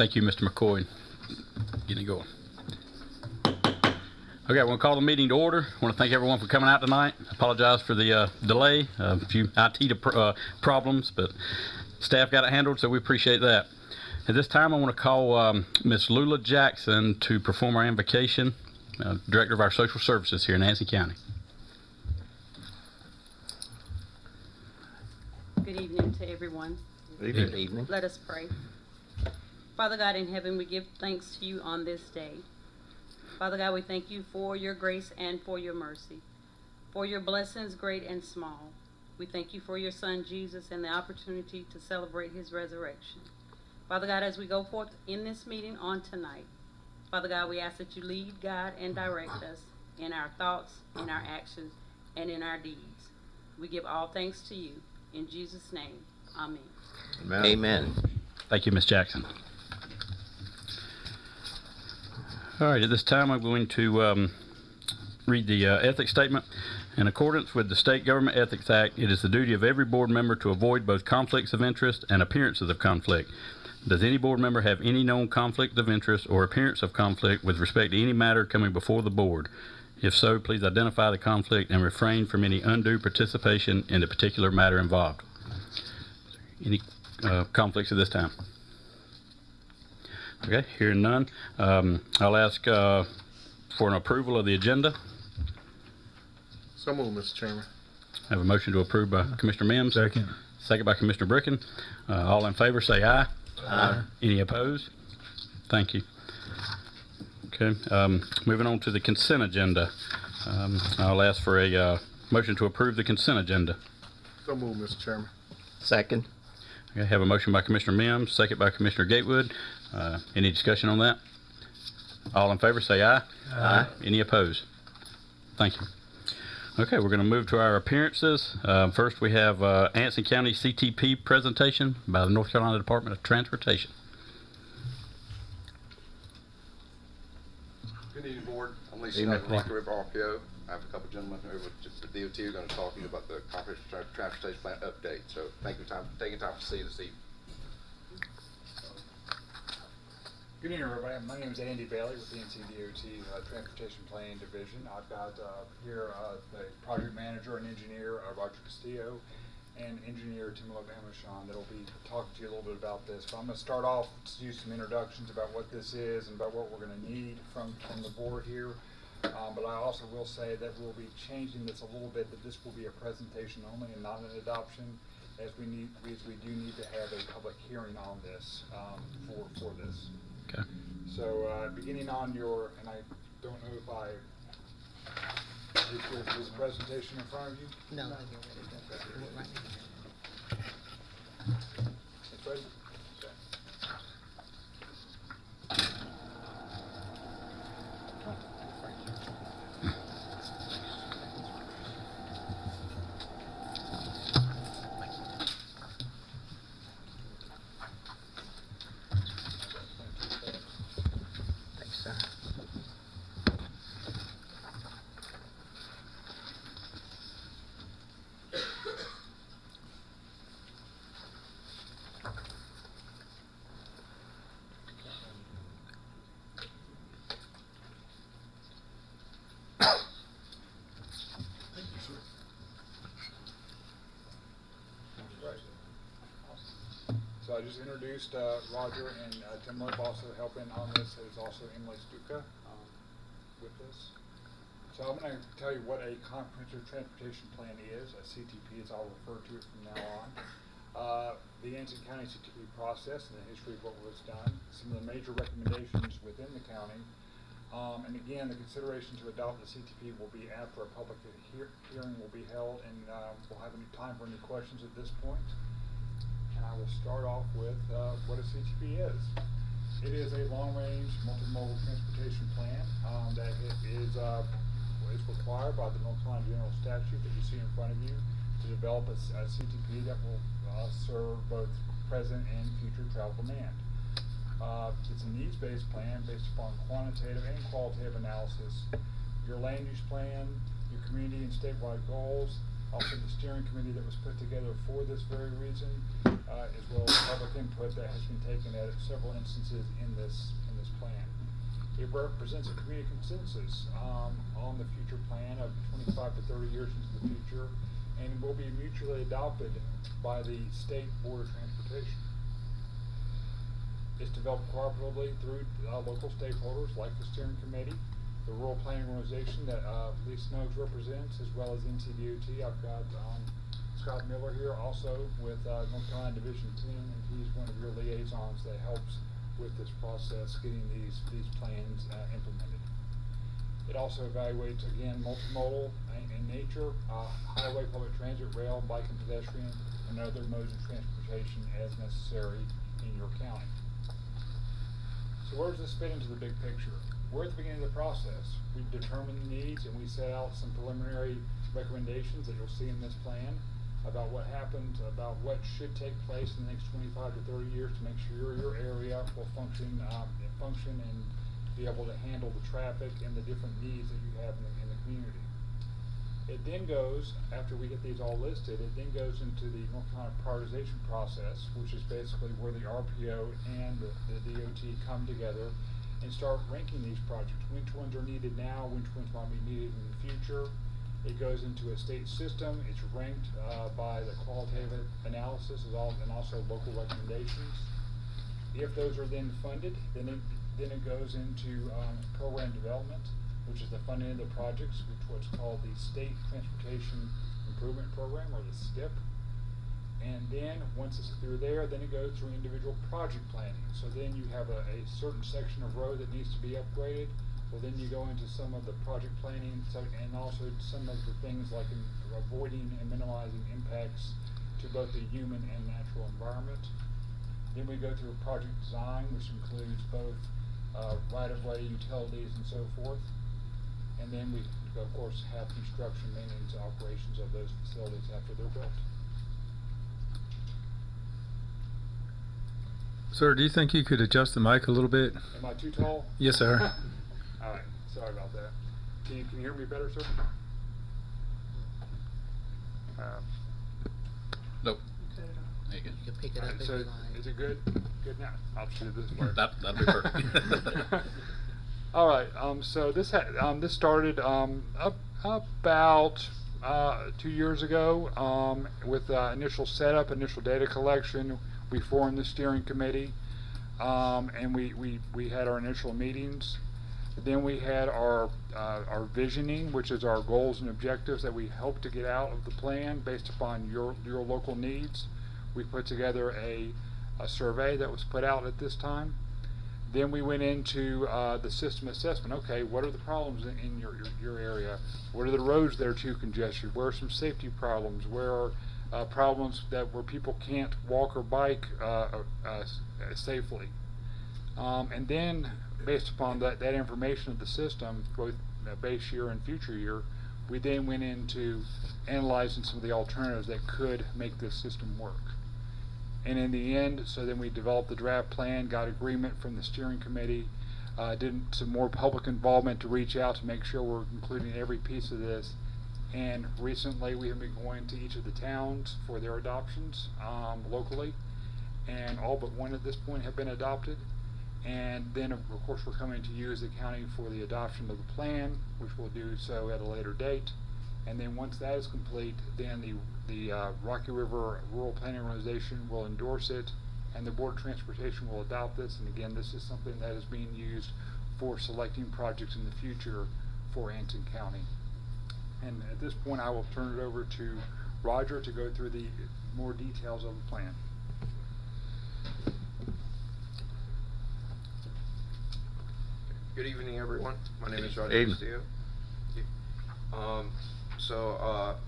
Thank you, Mr. McCoy. Getting going. Okay, I want to call the meeting to order. I want to thank everyone for coming out tonight. I apologize for the delay, a few IT problems, but staff got it handled, so we appreciate that. At this time, I want to call Ms. Lula Jackson to perform our invocation, Director of our Social Services here in Nancy County. Good evening to everyone. Good evening. Let us pray. Father God in heaven, we give thanks to you on this day. Father God, we thank you for your grace and for your mercy, for your blessings great and small. We thank you for your son Jesus and the opportunity to celebrate his resurrection. Father God, as we go forth in this meeting on tonight, Father God, we ask that you lead, guide, and direct us in our thoughts, in our actions, and in our deeds. We give all thanks to you. In Jesus' name, amen. Amen. Amen. Thank you, Ms. Jackson. All right, at this time, I'm going to read the ethics statement. In accordance with the State Government Ethics Act, it is the duty of every board member to avoid both conflicts of interest and appearances of conflict. Does any board member have any known conflict of interest or appearance of conflict with respect to any matter coming before the board? If so, please identify the conflict and refrain from any undue participation in the particular matter involved. Any conflicts at this time? Okay, hearing none, I'll ask for an approval of the agenda. So moved, Mr. Chairman. I have a motion to approve by Commissioner Mims. Second. Second by Commissioner Bricken. All in favor say aye. Aye. Any opposed? Thank you. Okay, moving on to the consent agenda. I'll ask for a motion to approve the consent agenda. So moved, Mr. Chairman. Second. Okay, have a motion by Commissioner Mims, second by Commissioner Gatewood. Any discussion on that? All in favor say aye. Aye. Any opposed? Thank you. Okay, we're going to move to our appearances. First, we have Anson County CTP presentation by the North Carolina Department of Transportation. Good evening, Board. I'm Lee Schneider, Rocky River RPO. I have a couple gentlemen over with the DOT who are going to talk to you about the Comprehensive Transportation Plan update. So thank you for taking time to see this evening. Good evening, everybody. My name is Andy Bailey with the NCDOT Transportation Planning Division. I've got here the project manager and engineer, Roger Castillo, and engineer Timothy Hamashon that'll be talking to you a little bit about this. But I'm going to start off to do some introductions about what this is and about what we're going to need from the board here. But I also will say that we'll be changing this a little bit, that this will be a presentation only and not an adoption, as we do need to have a public hearing on this for this. Okay. So beginning on your, and I don't know if is the presentation in front of you? No, you're ready to go. Do it right now. It's ready? Okay. Thanks, sir. So I just introduced Roger, and Tim Loeb also helping on this. There's also Emily Stuka with this. So I'm going to tell you what a comprehensive transportation plan is, a CTP as I'll refer to it from now on. The Anson County CTP process and the history of what was done, some of the major recommendations within the county, and again, the consideration to adopt the CTP will be after a public hearing will be held, and we'll have any time for any questions at this point. And I will start off with what a CTP is. It is a long-range multimodal transportation plan that is required by the North Carolina General Statute that you see in front of you to develop a CTP that will serve both present and future travel demand. It's a needs-based plan based upon quantitative and qualitative analysis, your land use plan, your community and statewide goals, Also the steering committee that was put together for this very reason, as well as public input that has been taken at several instances in this plan. It represents a community consensus on the future plan of 25 to 30 years into the future, and will be mutually adopted by the State Board of Transportation. It's developed cooperatively through local stakeholders like the steering committee, the rural planning organization that Lisa Noakes represents, as well as NCDOT. I've got Scott Miller here also with North Carolina Division 10, and he's one of your liaisons that helps with this process, getting these plans implemented. It also evaluates, again, multimodal in nature, highway, public transit, rail, bike and pedestrian, and other modes of transportation as necessary in your county. So where does this fit into the big picture? We're at the beginning of the process. We determine the needs and we set out some preliminary recommendations that you'll see in this plan about what happened, about what should take place in the next 25 to 30 years to make sure your area will function and be able to handle the traffic and the different needs that you have in the community. It then goes, after we get these all listed, it then goes into the North Carolina prioritization process, which is basically where the RPO and the DOT come together and start ranking these projects. Which ones are needed now, which ones might be needed in the future. It goes into a state system. It's ranked by the qualitative analysis and also local recommendations. If those are then funded, then it goes into program development, which is the funding of the projects, which is what's called the State Transportation Improvement Program, or the STIP. And then, once it's through there, then it goes through individual project planning. So then you have a certain section of road that needs to be upgraded. Well, then you go into some of the project planning, and also some of the things like avoiding and minimizing impacts to both the human and natural environment. Then we go through project design, which includes both right-of-way, utilities, and so forth. And then we, of course, have construction, maintenance, operations of those facilities after they're built. Sir, do you think you could adjust the mic a little bit? Am I too tall? Yes, sir. All right, sorry about that. Can you hear me better, sir? Nope. There you go. You can pick it All up right, if so you like. is it good? Good now. I'll just do this part. That'll be perfect. All right. So this started about 2 years ago with initial setup, initial data collection. We formed the steering committee, and we had our initial meetings. Then we had our visioning, which is our goals and objectives that we hope to get out of the plan based upon your local needs. We put together a survey that was put out at this time. Then we went into the system assessment. Okay, what are the problems in your area? What are the roads that are too congested? Where are some safety problems? Where are problems where people can't walk or bike safely? And then, based upon that information of the system, both base year and future year, we then went into analyzing some of the alternatives that could make this system work. And in the end, so then we developed the draft plan, got agreement from the steering committee, did some more public involvement to reach out to make sure we're including every piece of this. And recently we have been going to each of the towns for their adoptions locally, and all but one at this point have been adopted. And then of course we're coming to you as the county for the adoption of the plan, which we'll do so at a later date. And then once that is complete, then the Rocky River Rural Planning Organization will endorse it, and the Board of Transportation will adopt this. And again, this is something that is being used for selecting projects in the future for Anson County. And at this point, I will turn it over to Roger to go through the more details of the plan. Good evening, everyone. My name is Roger Evening. Castillo.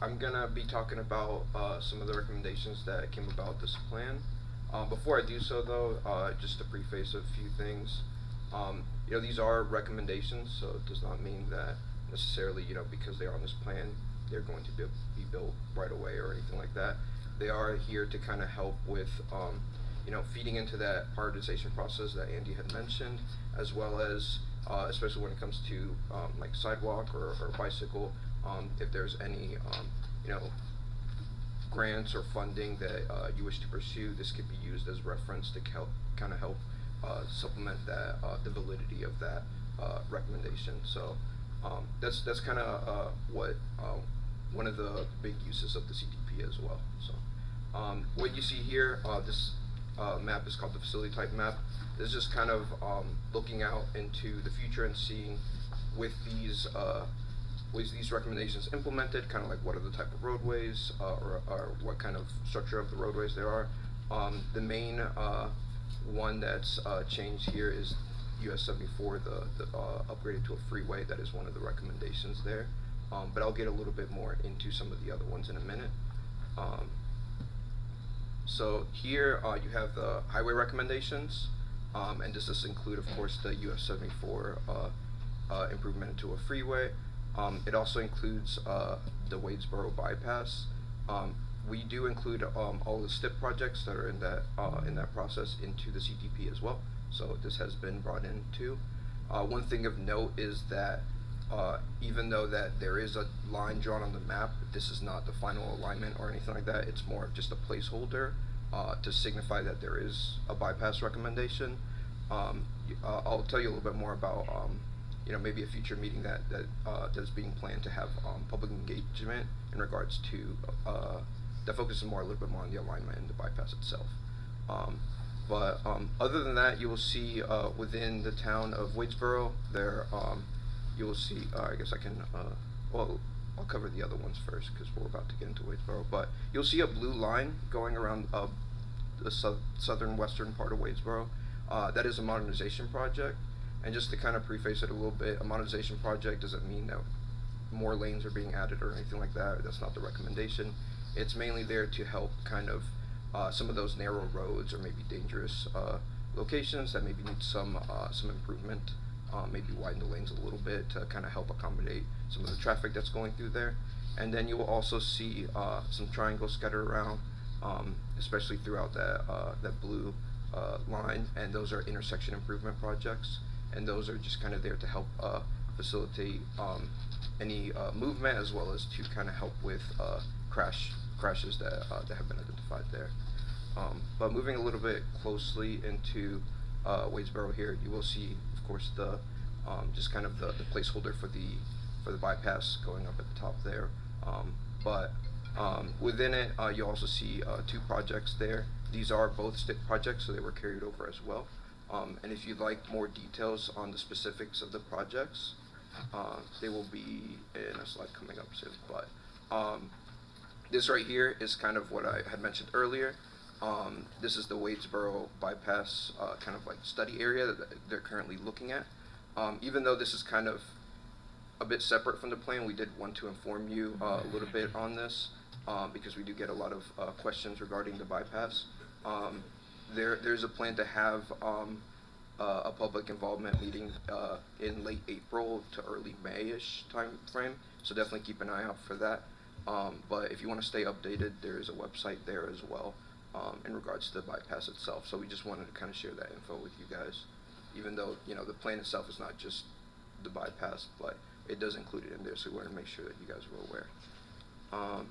I'm gonna be talking about some of the recommendations that came about this plan. Before I do so, though, just to preface a few things. These are recommendations, so it does not mean that necessarily, because they're on this plan, they're going to be built right away or anything like that. They are here to kind of help with, feeding into that prioritization process that Andy had mentioned, as well as, especially when it comes to like sidewalk or bicycle, if there's any, grants or funding that you wish to pursue, this could be used as reference to help supplement that the validity of that recommendation. So that's kind of what one of the big uses of the CTP as well. So what you see here, this map is called the facility type map. This is just kind of looking out into the future and seeing with these recommendations implemented, kind of like what are the type of roadways or what kind of structure of the roadways there are. The main one that's changed here is US 74, the upgraded to a freeway. That is one of the recommendations there. But I'll get a little bit more into some of the other ones in a minute. So here you have the highway recommendations, and this does include, of course, the US 74 improvement into a freeway. It also includes the Wadesboro bypass. We do include all the STIP projects that are in that process into the CTP as well. So this has been brought in too. One thing of note is that even though that there is a line drawn on the map, this is not the final alignment or anything like that. It's more of just a placeholder to signify that there is a bypass recommendation. I'll tell you a little bit more about maybe a future meeting that's being planned to have public engagement in regards to that focuses a little bit more on the alignment and the bypass itself. But other than that, you will see within the town of Wadesboro, there you will see. I guess I can. Well, I'll cover the other ones first because we're about to get into Wadesboro. But you'll see a blue line going around the southern western part of Wadesboro. That is a modernization project. And just to kind of preface it a little bit, a modernization project doesn't mean that more lanes are being added or anything like that. That's not the recommendation. It's mainly there to help kind of some of those narrow roads or maybe dangerous locations that maybe need some improvement. Maybe widen the lanes a little bit to kind of help accommodate some of the traffic that's going through there. And then you will also see some triangles scattered around, especially throughout that blue line. And those are intersection improvement projects. And those are just kind of there to help facilitate any movement, as well as to kind of help with crashes that have been identified there. But moving a little bit closely into Wadesboro here, you will see, of course, the just kind of the placeholder for the bypass going up at the top there. But within it, you also see two projects there. These are both STIP projects, so they were carried over as well. And if you'd like more details on the specifics of the projects, they will be in a slide coming up soon. But this right here is kind of what I had mentioned earlier. This is the Wadesboro bypass kind of like study area that they're currently looking at. Even though this is kind of a bit separate from the plan, we did want to inform you a little bit on this because we do get a lot of questions regarding the bypass. There's a plan to have a public involvement meeting in late April to early May-ish time frame, so definitely keep an eye out for that. But if you want to stay updated, there is a website there as well in regards to the bypass itself. So we just wanted to kind of share that info with you guys, even though the plan itself is not just the bypass, but it does include it in there, so we wanted to make sure that you guys were aware.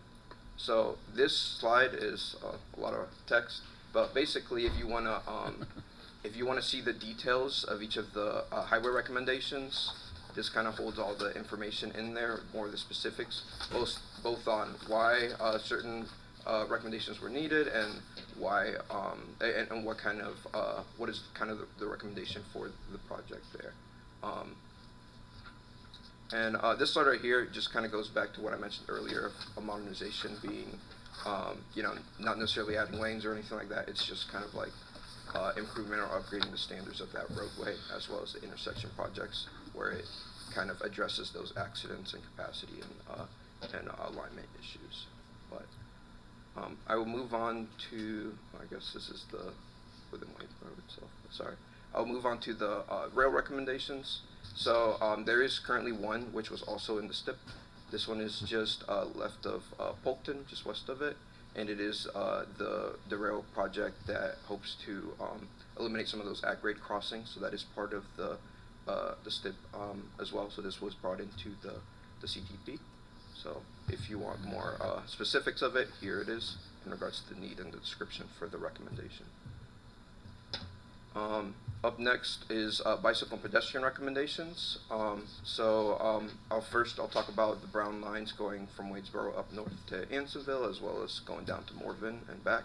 So this slide is a lot of text. But basically, if you want to see the details of each of the highway recommendations, this kind of holds all the information in there, more of the specifics, both on why certain recommendations were needed and why and what kind of what is kind of the recommendation for the project there. And this slide right here just kind of goes back to what I mentioned earlier of a modernization being not necessarily adding lanes or anything like that. It's just kind of like improvement or upgrading the standards of that roadway, as well as the intersection projects, where it kind of addresses those accidents and capacity and alignment issues. But I will move on to, I guess this is within Wadesboro itself. Sorry. I'll move on to the rail recommendations. So there is currently one, which was also in the STIP. This one is just left of Polkton, just west of it, and it is the rail project that hopes to eliminate some of those at-grade crossings. So that is part of the STIP as well. So this was brought into the CTP. So if you want more specifics of it, here it is in regards to the need and the description for the recommendation. Up next is bicycle and pedestrian recommendations. I'll talk about the brown lines going from Wadesboro up north to Ansonville, as well as going down to Morven and back.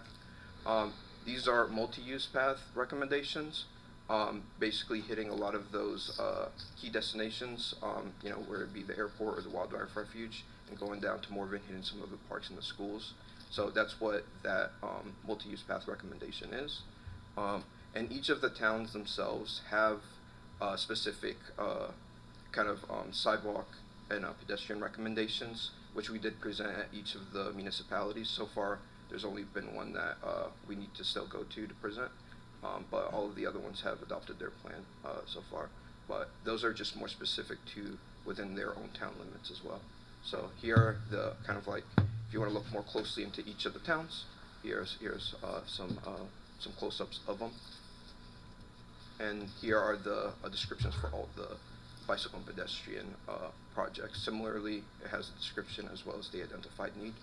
These are multi-use path recommendations, basically hitting a lot of those key destinations, where it be the airport or the wildlife refuge, and going down to Morven, hitting some of the parks and the schools. So that's what that multi-use path recommendation is. And each of the towns themselves have specific sidewalk and pedestrian recommendations, which we did present at each of the municipalities. So far, there's only been one that we need to still go to present, but all of the other ones have adopted their plan so far. But those are just more specific to within their own town limits as well. So here are the if you want to look more closely into each of the towns, here's some close-ups of them. And here are the descriptions for all the bicycle and pedestrian projects. Similarly, it has a description as well as the identified need.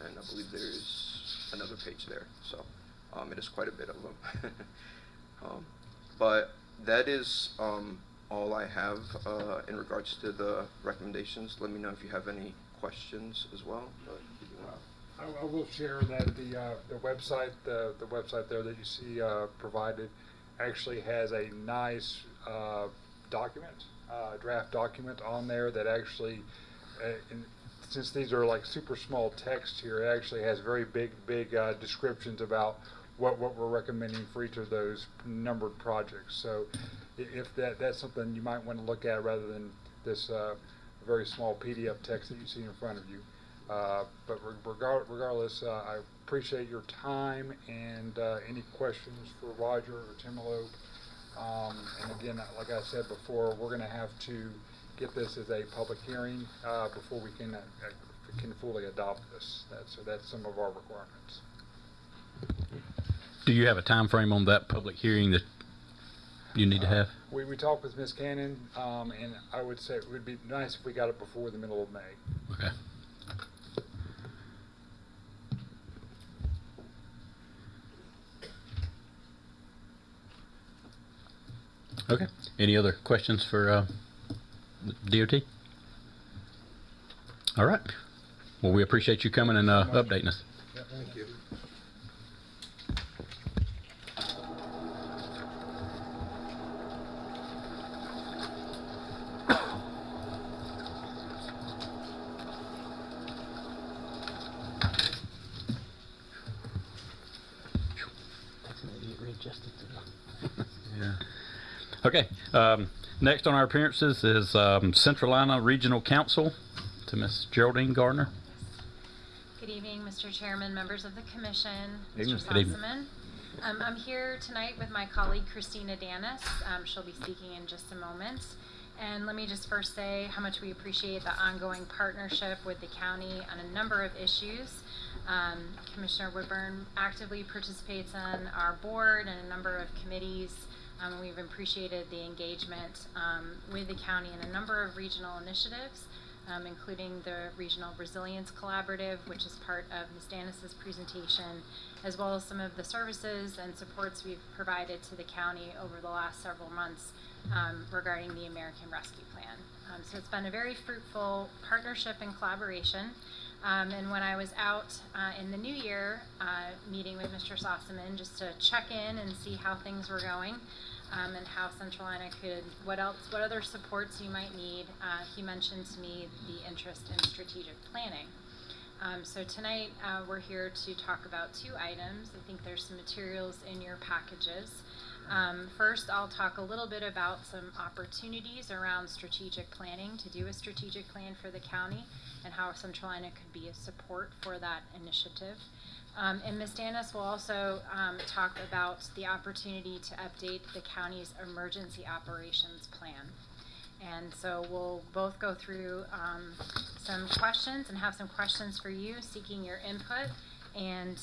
And I believe there's another page there. So it is quite a bit of them. But that is all I have in regards to the recommendations. Let me know if you have any questions as well. But if you want. I will share that the website, the website there that you see provided, actually has a nice draft document on there that actually, since these are like super small text here, it actually has very big descriptions about what we're recommending for each of those numbered projects. So if that's something you might want to look at rather than this very small PDF text that you see in front of you. But regardless, I appreciate your time and any questions for Roger or Timolo. And again, like I said before, we're going to have to get this as a public hearing before we can fully adopt this. That's some of our requirements. Do you have a time frame on that public hearing that you need to have? We talked with Ms. Cannon, and I would say it would be nice if we got it before the middle of May. Okay. Okay. Any other questions for DOT? All right. Well, we appreciate you coming and updating us. Yeah, thank you. Yeah. Okay. Next on our appearances is Central Iowa Regional Council to Ms. Geraldine Gardner. Good evening, Mr. Chairman, members of the Commission, Evening. Mr. Good evening. Sossaman. I'm here tonight with my colleague Christina Danis. She'll be speaking in just a moment. And let me just first say how much we appreciate the ongoing partnership with the county on a number of issues. Commissioner Woodburn actively participates on our board and a number of committees. We've appreciated the engagement with the county in a number of regional initiatives, including the Regional Resilience Collaborative, which is part of Ms. Danis's presentation, as well as some of the services and supports we've provided to the county over the last several months regarding the American Rescue Plan. So it's been a very fruitful partnership and collaboration. And when I was out in the new year meeting with Mr. Sossaman just to check in and see how things were going and how Central Iowa could, what other supports you might need, he mentioned to me the interest in strategic planning. So tonight we're here to talk about two items. I think there's some materials in your packages. First, I'll talk a little bit about some opportunities around strategic planning, to do a strategic plan for the county, and how Central Iowa could be a support for that initiative. And Ms. Danis will also talk about the opportunity to update the county's emergency operations plan. And so we'll both go through some questions and have some questions for you, seeking your input. and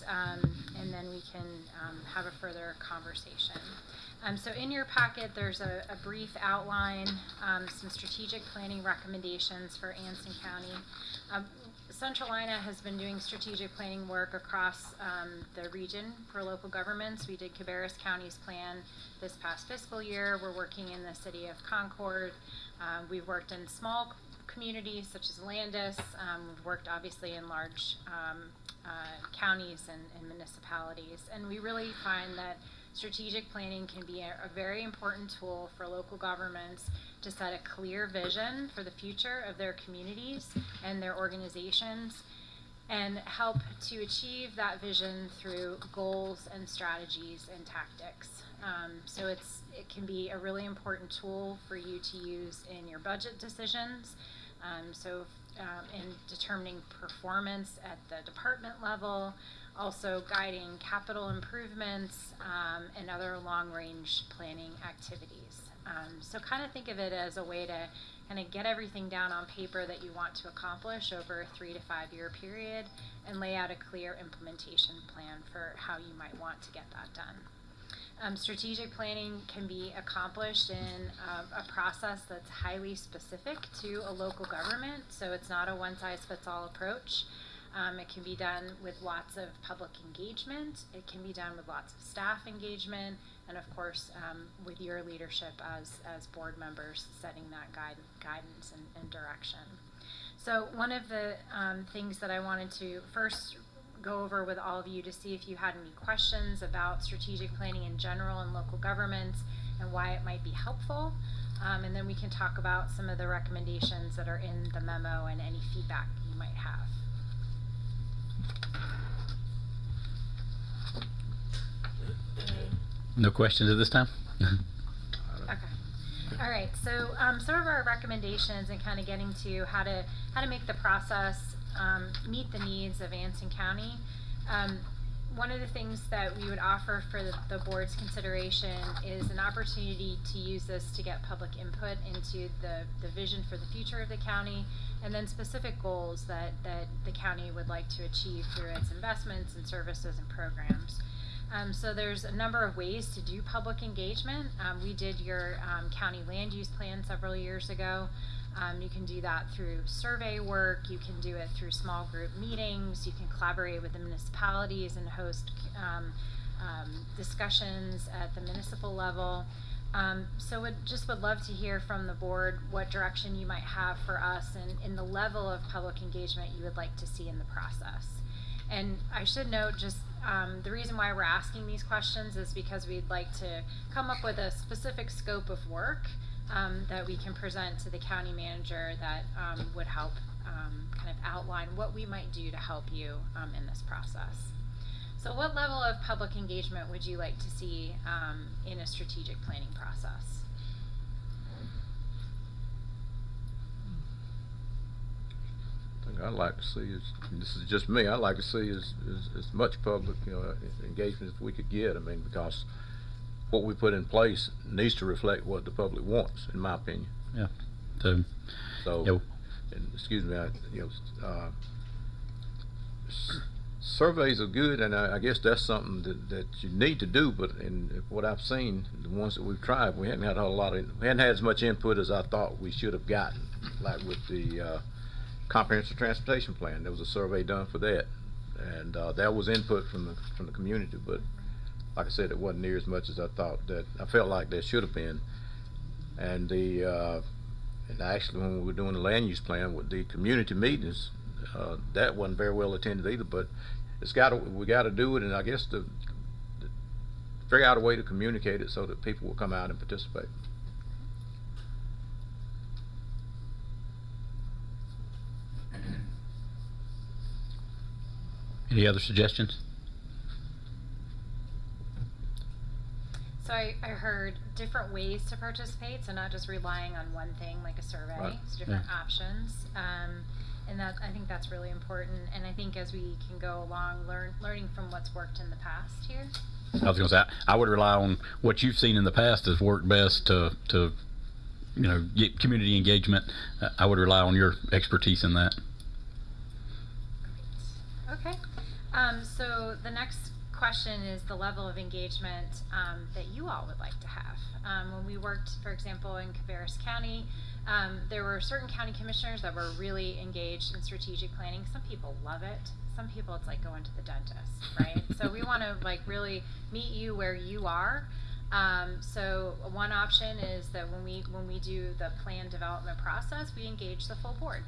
then we can have a further conversation. So in your packet, there's a brief outline, some strategic planning recommendations for Anson County. Central Ina has been doing strategic planning work across the region for local governments. We did Cabarrus County's plan this past fiscal year. We're working in the city of Concord. We've worked in small communities such as Landis. We've worked obviously in large counties and municipalities. And we really find that strategic planning can be a very important tool for local governments to set a clear vision for the future of their communities and their organizations, and help to achieve that vision through goals and strategies and tactics. So it can be a really important tool for you to use in your budget decisions. In determining performance at the department level, also guiding capital improvements and other long-range planning activities. So kind of think of it as a way to kind of get everything down on paper that you want to accomplish over a 3 to 5 year period, and lay out a clear implementation plan for how you might want to get that done. Strategic planning can be accomplished in a process that's highly specific to a local government, so it's not a one-size-fits-all approach. It can be done with lots of public engagement. It can be done with lots of staff engagement, and of course with your leadership as board members setting that guidance and direction. So one of the things that I wanted to first go over with all of you to see if you had any questions about strategic planning in general and local governments and why it might be helpful. And then we can talk about some of the recommendations that are in the memo and any feedback you might have. No questions at this time? Okay. All right. So some of our recommendations and kind of getting to how to make the process meet the needs of Anson County. One of the things that we would offer for the board's consideration is an opportunity to use this to get public input into the vision for the future of the county, and then specific goals that the county would like to achieve through its investments and services and programs. So there's a number of ways to do public engagement. We did your county land use plan several years ago. You can do that through survey work. You can do it through small group meetings. You can collaborate with the municipalities and host discussions at the municipal level. So would love to hear from the board what direction you might have for us and in the level of public engagement you would like to see in the process. And I should note just the reason why we're asking these questions is because we'd like to come up with a specific scope of work that we can present to the county manager that would help kind of outline what we might do to help you in this process. So what level of public engagement would you like to see in a strategic planning process? I think I'd like to see is, this is just me, I'd like to see as much public engagement as we could get. I mean, because what we put in place needs to reflect what the public wants, in my opinion. Yeah. So, and excuse me, surveys are good, and I guess that's something that you need to do. But in what I've seen, the ones that we've tried, we hadn't had we hadn't had as much input as I thought we should have gotten. Like with the comprehensive transportation plan, there was a survey done for that, and that was input from the community. But like I said, it wasn't near as much as I thought that I felt like there should have been. And and actually, when we were doing the land use plan with the community meetings, that wasn't very well attended either. But we got to do it, and I guess to figure out a way to communicate it so that people will come out and participate. Any other suggestions? So I heard different ways to participate, so not just relying on one thing like a survey, Right. so different options. And I think that's really important, and I think as we can go along, learning from what's worked in the past here. I was going to say, I would rely on what you've seen in the past has worked best to get community engagement. I would rely on your expertise in that. Okay. So the next question is the level of engagement that you all would like to have. When we worked, for example, in Cabarrus County, there were certain county commissioners that were really engaged in strategic planning. Some people love it. Some people it's like going to the dentist, right? So we want to like really meet you where you are. So one option is that when we do the plan development process, we engage the full board.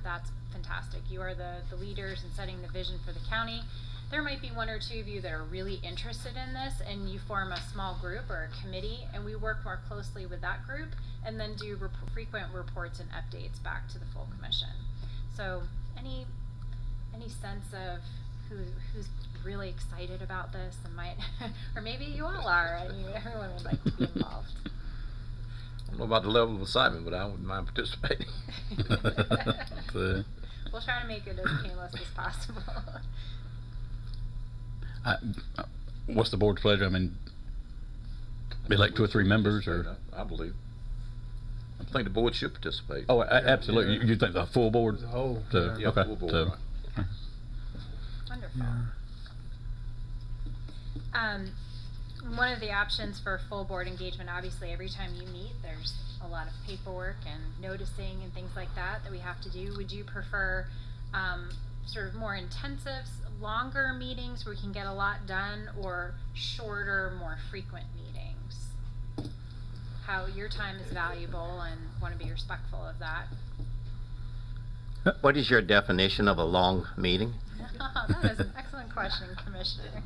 That's fantastic. You are the leaders in setting the vision for the county. There might be one or two of you that are really interested in this, and you form a small group or a committee, and we work more closely with that group, and then do frequent reports and updates back to the full commission. So any sense of who's really excited about this and might, or maybe you all are, I mean, everyone would like to be involved. I don't know about the level of excitement, but I wouldn't mind participating. We'll try to make it as painless as possible. What's the board's pleasure? I mean, elect 2 or 3 members, or? I believe. I think the board should participate. Oh, absolutely. You think the full board? The whole. So, Yeah, okay. full board, So, right. Wonderful. One of the options for full board engagement, obviously every time you meet, there's a lot of paperwork and noticing and things like that we have to do. Would you prefer sort of more intensive, longer meetings where we can get a lot done, or shorter, more frequent meetings? How your time is valuable and want to be respectful of that. What is your definition of a long meeting? That is an excellent question, Commissioner.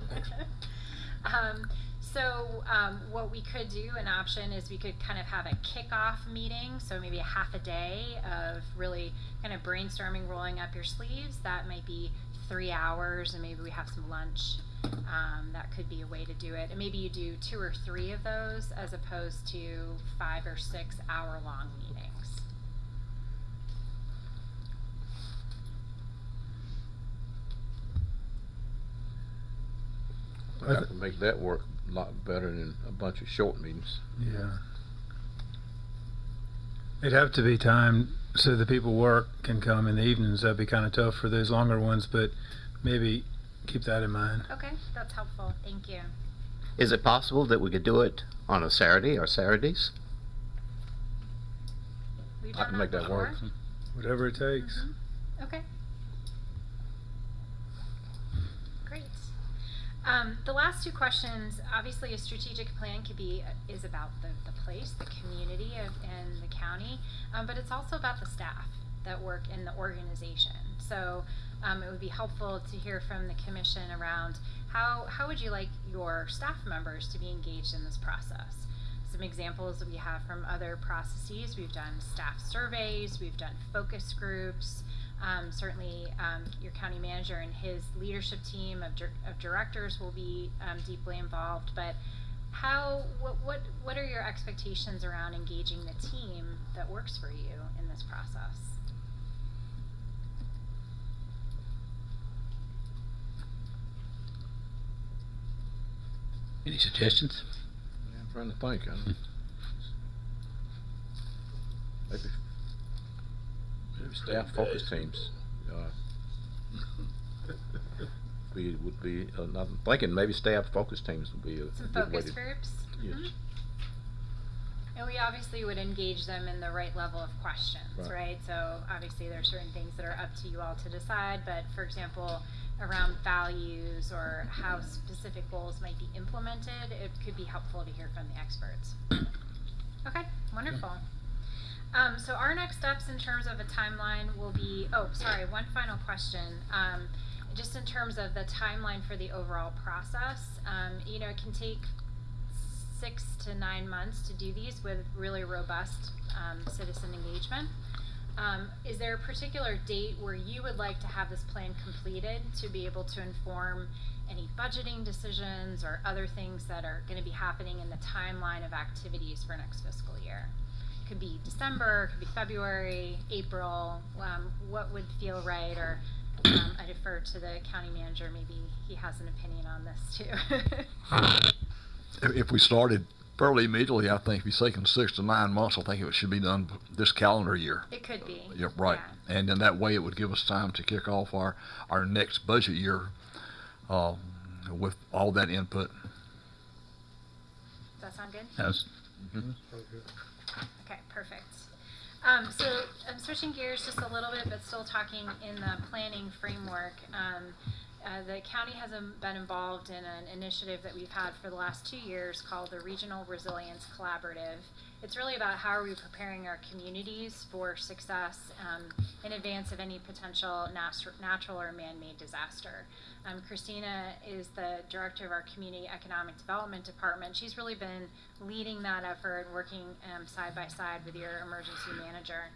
What we could do, an option is we could kind of have a kickoff meeting, so maybe a half a day of really kind of brainstorming, rolling up your sleeves. That might be 3 hours, and maybe we have some lunch. That could be a way to do it. And maybe you do 2 or 3 of those as opposed to 5 or 6 hour-long meetings. I could make that work a lot better than a bunch of short meetings. Yeah. It'd have to be timed so the people work can come in the evenings. That'd be kind of tough for those longer ones, but maybe keep that in mind. Okay, that's helpful. Thank you. Is it possible that we could do it on a Saturday or Saturdays? We've I done can make that work. before. Whatever it takes. Okay. Great. The last 2 questions, obviously a strategic plan is about the place, the community and the county, but it's also about the staff that work in the organization. So it would be helpful to hear from the commission around how would you like your staff members to be engaged in this process? Some examples that we have from other processes: we've done staff surveys, we've done focus groups. Certainly your county manager and his leadership team of directors will be deeply involved, but what are your expectations around engaging the team that works for you in this process? any suggestions? Yeah, I'm trying to think. Maybe staff focus teams. Would be. I'm thinking maybe staff focus teams would be a Some good way focus to. groups? Yes. And we obviously would engage them in the right level of questions, right? So obviously there are certain things that are up to you all to decide, but for example, around values or how specific goals might be implemented, it could be helpful to hear from the experts. Okay, wonderful. So our next steps in terms of a timeline will be, one final question. Just in terms of the timeline for the overall process, it can take 6 to 9 months to do these with really robust citizen engagement. Is there a particular date where you would like to have this plan completed to be able to inform any budgeting decisions or other things that are going to be happening in the timeline of activities for next fiscal year? It could be December, it could be February, April. What would feel right? Or I defer to the county manager. Maybe he has an opinion on this too. If we started fairly immediately, I think if you're taking 6 to 9 months, I think it should be done this calendar year. It could be. Yeah, right. Yeah. And then that way it would give us time to kick off our next budget year with all that input. Does that sound good? Yes. Okay, perfect. So I'm switching gears just a little bit, but still talking in the planning framework. The county has been involved in an initiative that we've had for the last 2 years called the Regional Resilience Collaborative. It's really about how are we preparing our communities for success in advance of any potential natural or man-made disaster. Christina is the director of our Community Economic Development Department. She's really been leading that effort, working side by side with your emergency manager.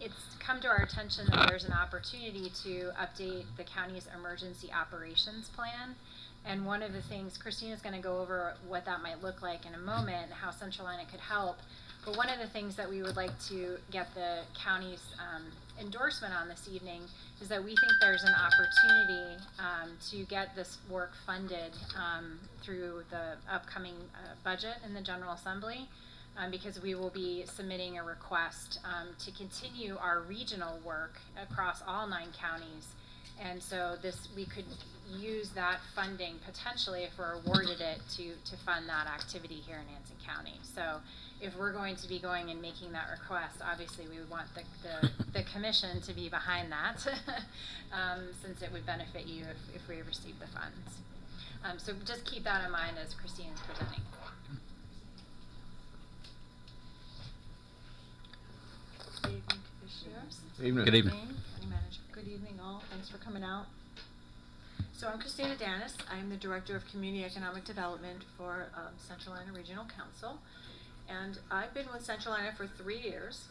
It's come to our attention that there's an opportunity to update the county's emergency operations plan. And one of the things, Christina's going to go over what that might look like in a moment, how CenturyLine could help. But one of the things that we would like to get the county's endorsement on this evening is that we think there's an opportunity to get this work funded through the upcoming budget in the General Assembly. Because we will be submitting a request to continue our regional work across all 9 counties. And so we could use that funding potentially, if we're awarded it, to fund that activity here in Anson County. So if we're going to be going and making that request, obviously we would want the commission to be behind that since it would benefit you if we receive the funds. So just keep that in mind as Christine is presenting. Good evening, Commissioners. Evening. Good evening. County Manager. Good evening, all. Thanks for coming out. So I'm Christina Danis. I'm the Director of Community Economic Development for CenturyLine Regional Council. And I've been with CenturyLine for 3 years.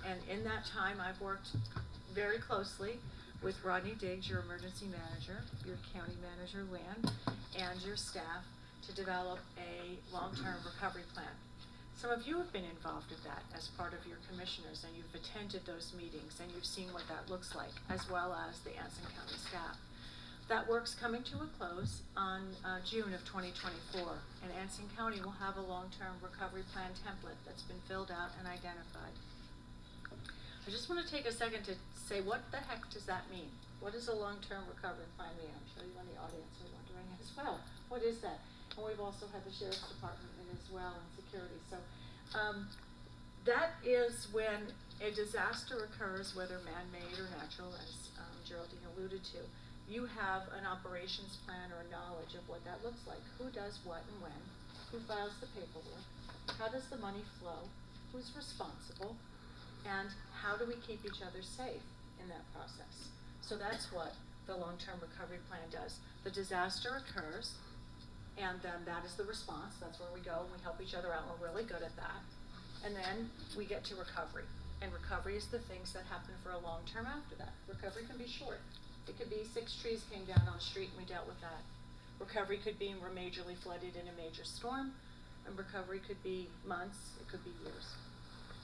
And in that time, I've worked very closely with Rodney Diggs, your emergency manager, your county manager, Lynn, and your staff to develop a long-term recovery plan. Some of you have been involved in that as part of your commissioners, and you've attended those meetings, and you've seen what that looks like, as well as the Anson County staff. That work's coming to a close on June of 2024, and Anson County will have a long-term recovery plan template that's been filled out and identified. I just want to take a second to say, what the heck does that mean? What does a long-term recovery plan mean? I'm sure you in the audience are wondering as well. What is that? And we've also had the Sheriff's Department in as well, and security. So that is when a disaster occurs, whether man-made or natural, as Geraldine alluded to. You have an operations plan or knowledge of what that looks like. Who does what and when? Who files the paperwork? How does the money flow? Who's responsible? And how do we keep each other safe in that process? So that's what the long-term recovery plan does. The disaster occurs, and then that is the response. That's where we go and we help each other out. We're really good at that. And then we get to recovery. And recovery is the things that happen for a long term after that. Recovery can be short. It could be 6 trees came down on the street and we dealt with that. Recovery could be we're majorly flooded in a major storm. And recovery could be months, it could be years.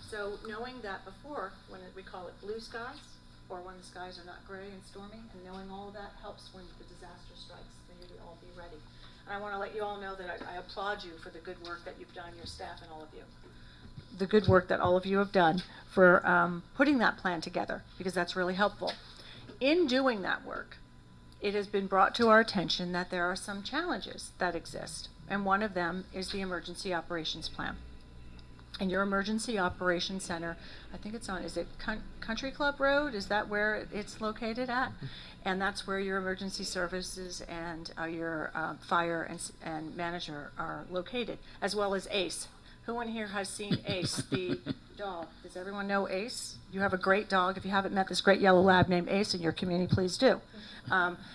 So knowing that before, we call it blue skies, or when the skies are not gray and stormy, and knowing all of that helps when the disaster strikes, then you all be ready. And I want to let you all know that I applaud you for the good work that you've done, your staff and all of you. The good work that all of you have done for putting that plan together, because that's really helpful. In doing that work, it has been brought to our attention that there are some challenges that exist, and one of them is the emergency operations plan. And your emergency operations center, I think it's on, is it Country Club Road? Is that where it's located at? And that's where your emergency services and your fire and manager are located, as well as ACE. Who in here has seen Ace, the dog? Does everyone know Ace? You have a great dog. If you haven't met this great yellow lab named Ace in your community, please do.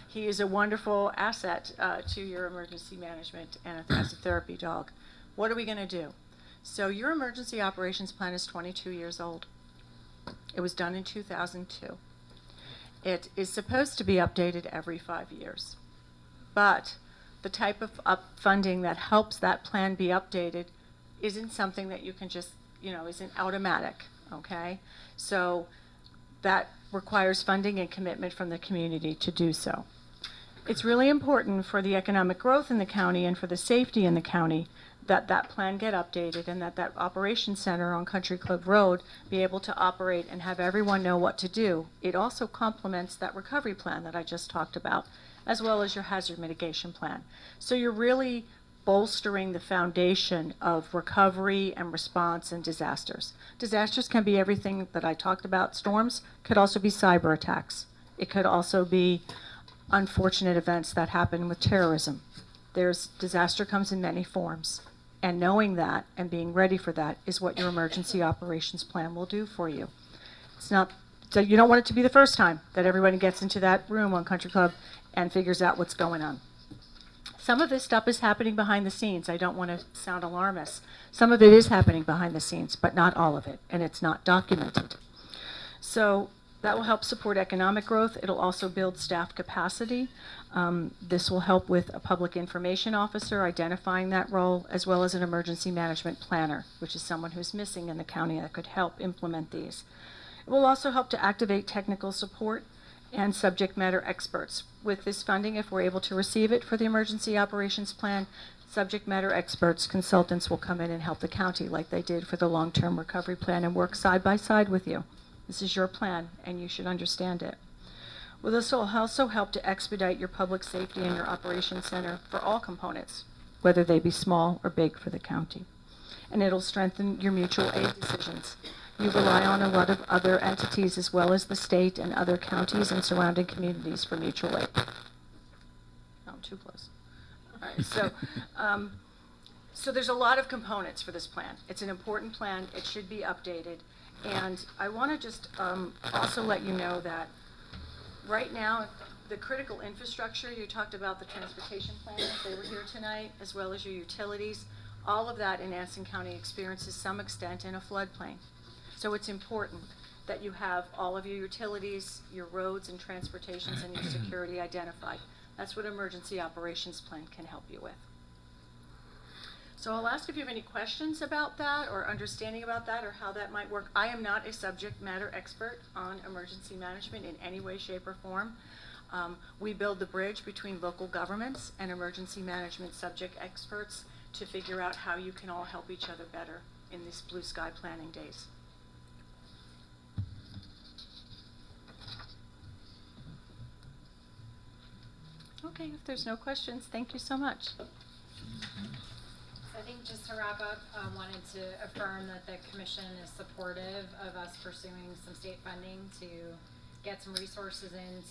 He is a wonderful asset to your emergency management and as a therapy dog. What are we going to do? So your emergency operations plan is 22 years old. It was done in 2002. It is supposed to be updated every 5 years. But the type of funding that helps that plan be updated isn't something that you can just, isn't automatic, okay? So that requires funding and commitment from the community to do so. It's really important for the economic growth in the county and for the safety in the county that that plan get updated and that that operations center on Country Club Road be able to operate and have everyone know what to do. It also complements that recovery plan that I just talked about as well as your hazard mitigation plan. So you're really bolstering the foundation of recovery and response in disasters. Disasters can be everything that I talked about. Storms could also be cyber attacks. It could also be unfortunate events that happen with terrorism. Disaster comes in many forms. And knowing that and being ready for that is what your emergency operations plan will do for you. It's not, so you don't want it to be the first time that everybody gets into that room on Country Club and figures out what's going on. Some of this stuff is happening behind the scenes. I don't want to sound alarmist. Some of it is happening behind the scenes, but not all of it, and it's not documented. So that will help support economic growth. It'll also build staff capacity. This will help with a public information officer identifying that role, as well as an emergency management planner, which is someone who's missing in the county that could help implement these. It will also help to activate technical support and subject matter experts. With this funding, if we're able to receive it for the emergency operations plan, subject matter experts, consultants will come in and help the county like they did for the long-term recovery plan and work side by side with you. This is your plan, and you should understand it. Well, this will also help to expedite your public safety and your operations center for all components, whether they be small or big for the county. And it'll strengthen your mutual aid decisions. You rely on a lot of other entities as well as the state and other counties and surrounding communities for mutual aid. Oh, I'm too close. All right, so there's a lot of components for this plan. It's an important plan. It should be updated. And I want to just also let you know that right now, the critical infrastructure, you talked about the transportation planners, they were here tonight, as well as your utilities. All of that in Anson County experiences some extent in a floodplain. So it's important that you have all of your utilities, your roads and transportations, and your security identified. That's what emergency operations plan can help you with. So I'll ask if you have any questions about that or understanding about that or how that might work. I am not a subject matter expert on emergency management in any way, shape, or form. We build the bridge between local governments and emergency management subject experts to figure out how you can all help each other better in these blue sky planning days. Okay, if there's no questions, thank you so much. I think just to wrap up, wanted to affirm that the commission is supportive of us pursuing some state funding to get some resources in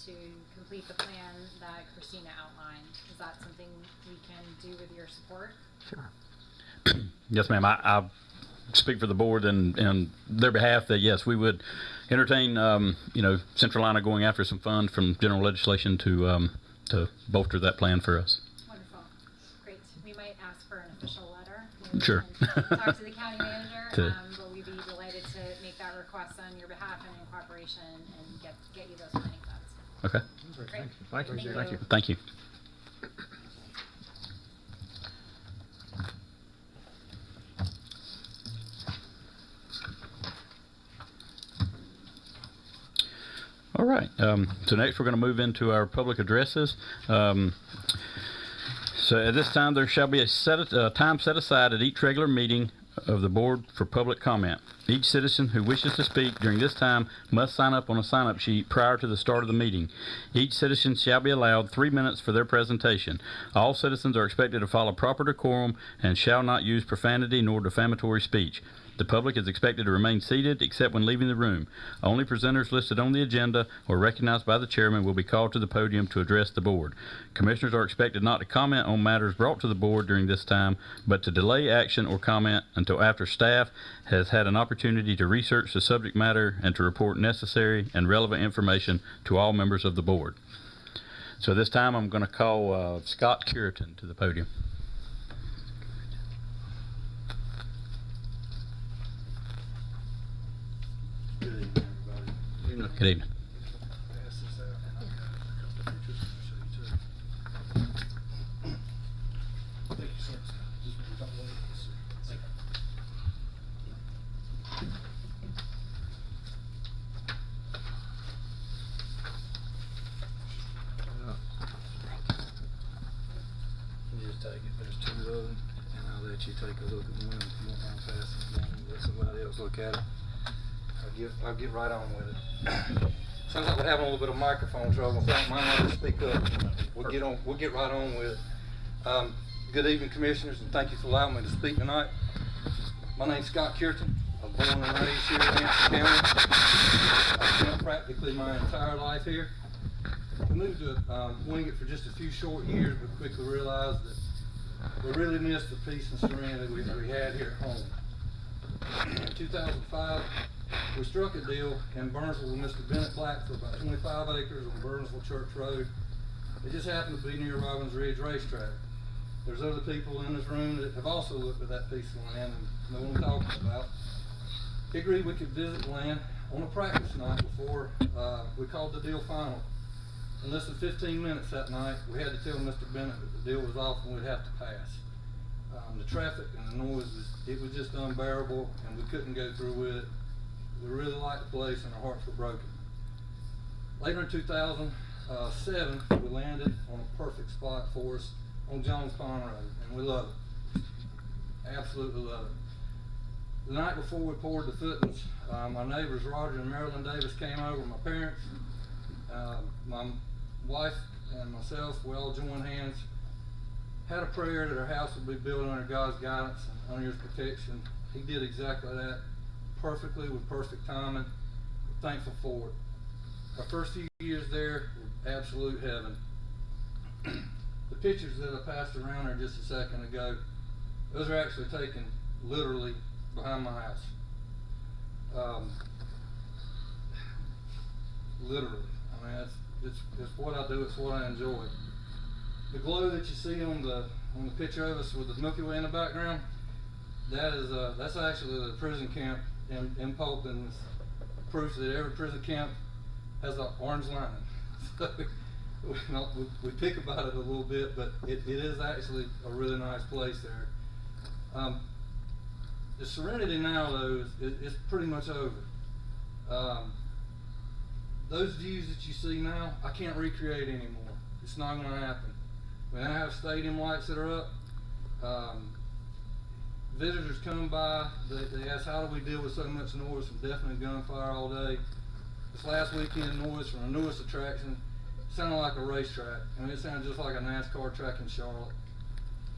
to complete the plan that Christina outlined. Is that something we can do with your support? Sure. Yes, ma'am. I speak for the board and their behalf that yes, we would entertain Central Iowa going after some funds from general legislation to bolster that plan for us. Wonderful. Great. We might ask for an official letter. Sure. Talk to the county manager, but we'd be delighted to make that request on your behalf and in cooperation and get you those funding funds. Okay. Great. Thank you. Thank you. All right. So next we're going to move into our public addresses. So at this time there shall be a time set aside at each regular meeting of the board for public comment. Each citizen who wishes to speak during this time must sign up on a sign-up sheet prior to the start of the meeting. Each citizen shall be allowed 3 minutes for their presentation. All citizens are expected to follow proper decorum and shall not use profanity nor defamatory speech. The public is expected to remain seated except when leaving the room. Only presenters listed on the agenda or recognized by the chairman will be called to the podium to address the board. Commissioners are expected not to comment on matters brought to the board during this time, but to delay action or comment until after staff has had an opportunity to research the subject matter and to report necessary and relevant information to all members of the board. So this time I'm going to call Scott Curitan to the podium. Good evening. You just take it. There's two of them, and I'll let you take a look at one. If you want to pass it along, let somebody else look at it. I'll get right on with it. Sounds like we're having a little bit of microphone trouble, so I might not speak up. We'll get right on with it. Good evening, Commissioners, and thank you for allowing me to speak tonight. My name's Scott Cureton. I was born and raised here in Hampton County. I've spent practically my entire life here. We moved to Wingate for just a few short years, but quickly realized that we really missed the peace and serenity we had here at home. In 2005, we struck a deal in Burnsville with Mr. Bennett Black for about 25 acres on Burnsville Church Road. It just happened to be near Robbins Ridge Racetrack. There's other people in this room that have also looked at that piece of land and know what I'm talking about. He agreed we could visit the land on a practice night before we called the deal final. In less than 15 minutes that night, we had to tell Mr. Bennett that the deal was off and we'd have to pass. The traffic and the noise, it was just unbearable, and we couldn't go through with it. We really liked the place and our hearts were broken. Later in 2007, we landed on a perfect spot for us on Jones Pond Road, and we love it. Absolutely love it. The night before we poured the footings, my neighbors Roger and Marilyn Davis came over, my parents, my wife and myself, we all joined hands, had a prayer that our house would be built under God's guidance and under His protection. He did exactly that, perfectly, with perfect timing. We're thankful for it. Our first few years there were absolute heaven. The pictures that I passed around there just a second ago, those are actually taken literally behind my house. Literally. I mean, it's what I do, it's what I enjoy. The glow that you see on the picture of us with the Milky Way in the background, that's actually the prison camp in Polkton. Proof that every prison camp has an orange lining. So we pick about it a little bit, but it is actually a really nice place there. The serenity now, though, is pretty much over. Those views that you see now, I can't recreate anymore. It's not going to happen. We now have stadium lights that are up. Visitors come by, they ask, how do we deal with so much noise from deafening gunfire all day? This last weekend, noise from the newest attraction sounded like a racetrack. I mean, it sounded just like a NASCAR track in Charlotte.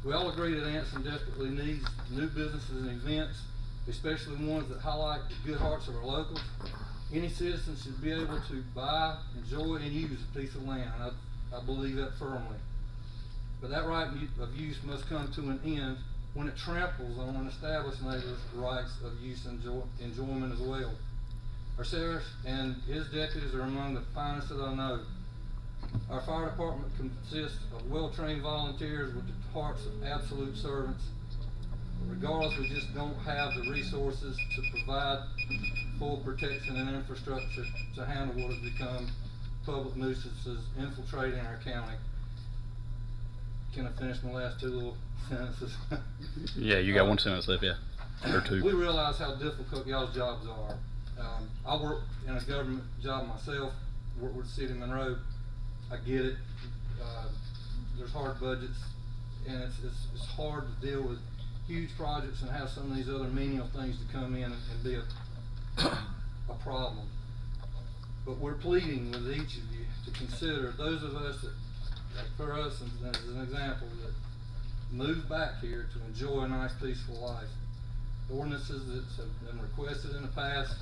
We all agree that Anson desperately needs new businesses and events, especially ones that highlight the good hearts of our locals. Any citizen should be able to buy, enjoy, and use a piece of land. I believe that firmly. But that right of use must come to an end when it tramples on an established neighbor's rights of use and enjoyment as well. Our sheriff and his deputies are among the finest that I know. Our fire department consists of well-trained volunteers with the hearts of absolute servants. Regardless, we just don't have the resources to provide full protection and infrastructure to handle what has become public nuisances infiltrating our county. Can I finish my last two little sentences? Yeah, you got one sentence left, yeah. Or two. We realize how difficult y'all's jobs are. I work in a government job myself, work with the city of Monroe. I get it. There's hard budgets, and it's hard to deal with huge projects and have some of these other menial things to come in and be a problem. But we're pleading with each of you to consider those of us that, for us as an example, that move back here to enjoy a nice peaceful life. The ordinances that have been requested in the past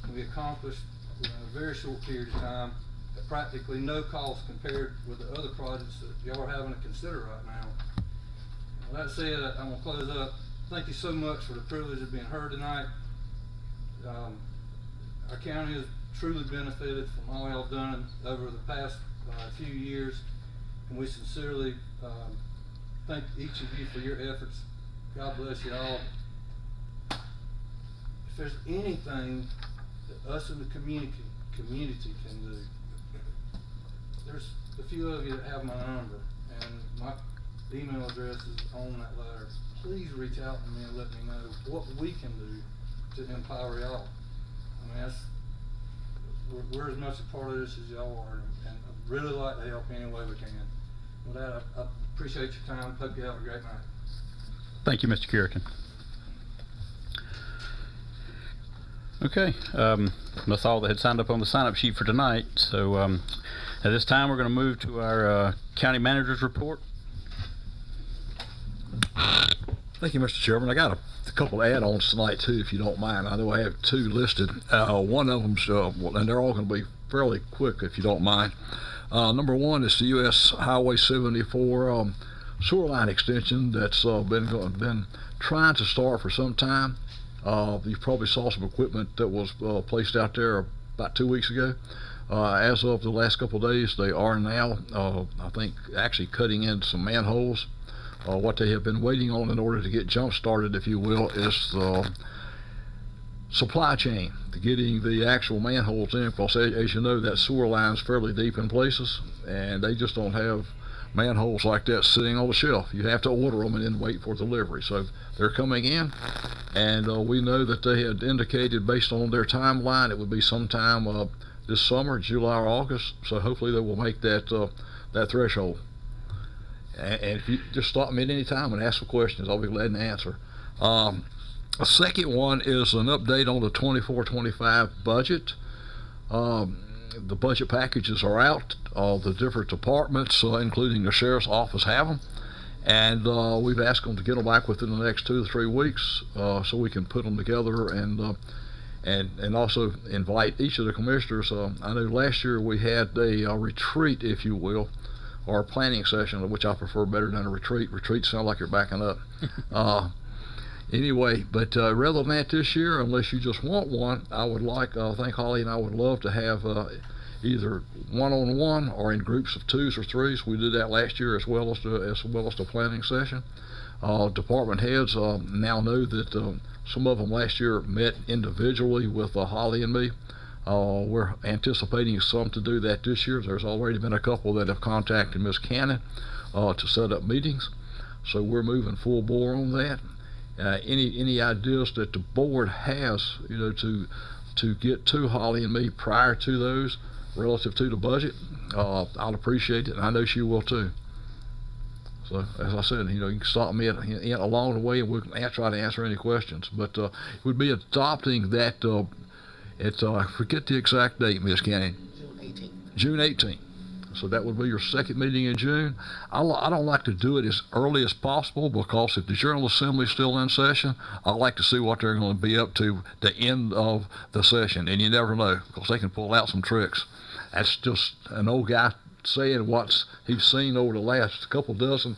can be accomplished in a very short period of time at practically no cost compared with the other projects that y'all are having to consider right now. With that said, I'm going to close up. Thank you so much for the privilege of being heard tonight. Our county has truly benefited from all y'all done over the past few years, and we sincerely thank each of you for your efforts. God bless you all. If there's anything that us in the community can do, there's a few of you that have my number, and my email address is on that letter. Please reach out to me and let me know what we can do to empower y'all. I mean, we're as much a part of this as y'all are, and I'd really like to help any way we can. With that, I appreciate your time. Hope you have a great night. Thank you, Mr. Cureton. Okay, that's all that had signed up on the sign-up sheet for tonight. So at this time, we're going to move to our county manager's report. Thank you, Mr. Chairman. I got a couple of add-ons tonight too, if you don't mind. I know I have two listed. One of them's, and they're all going to be fairly quick, if you don't mind. Number one is the U.S. Highway 74 sewer line extension that's been trying to start for some time. You probably saw some equipment that was placed out there about 2 weeks ago. As of the last couple of days, they are now, I think, actually cutting in some manholes. What they have been waiting on in order to get jump started, if you will, is the supply chain, to getting the actual manholes in, because as you know, that sewer line's fairly deep in places, and they just don't have manholes like that sitting on the shelf. You have to order them and then wait for delivery. So they're coming in, and we know that they had indicated, based on their timeline, it would be sometime this summer, July or August. So hopefully they will make that that threshold. And if you just stop me at any time and ask some questions, I'll be glad to answer. A second one is an update on the 24-25 budget. The budget packages are out. The different departments, including the sheriff's office, have them. And we've asked them to get them back within the next 2 to 3 weeks so we can put them together and also invite each of the commissioners. I know last year we had a retreat, if you will, or a planning session, which I prefer better than a retreat. Retreats sound like you're backing up. Anyway, but rather than that this year, unless you just want one, I would like, I think Holly and I would love to have either one-on-one or in groups of 2s or 3s. We did that last year as well as the planning session. Department heads now know that some of them last year met individually with Holly and me. We're anticipating some to do that this year. There's already been a couple that have contacted Ms. Cannon to set up meetings, so we're moving full bore on that. Any ideas that the board has, you know, to get to Holly and me prior to those relative to the budget, I'll appreciate it, and I know she will too. So as I said, you know, you can stop me along the way, and we'll try to answer any questions. But it would be adopting that. I forget the exact date, Ms. Cannon. June 18th. So that would be your second meeting in June. I don't like to do it as early as possible, because if the General Assembly is still in session, I like to see what they're going to be up to the end of the session. And you never know, because they can pull out some tricks. That's just an old guy saying what he's seen over the last couple dozen,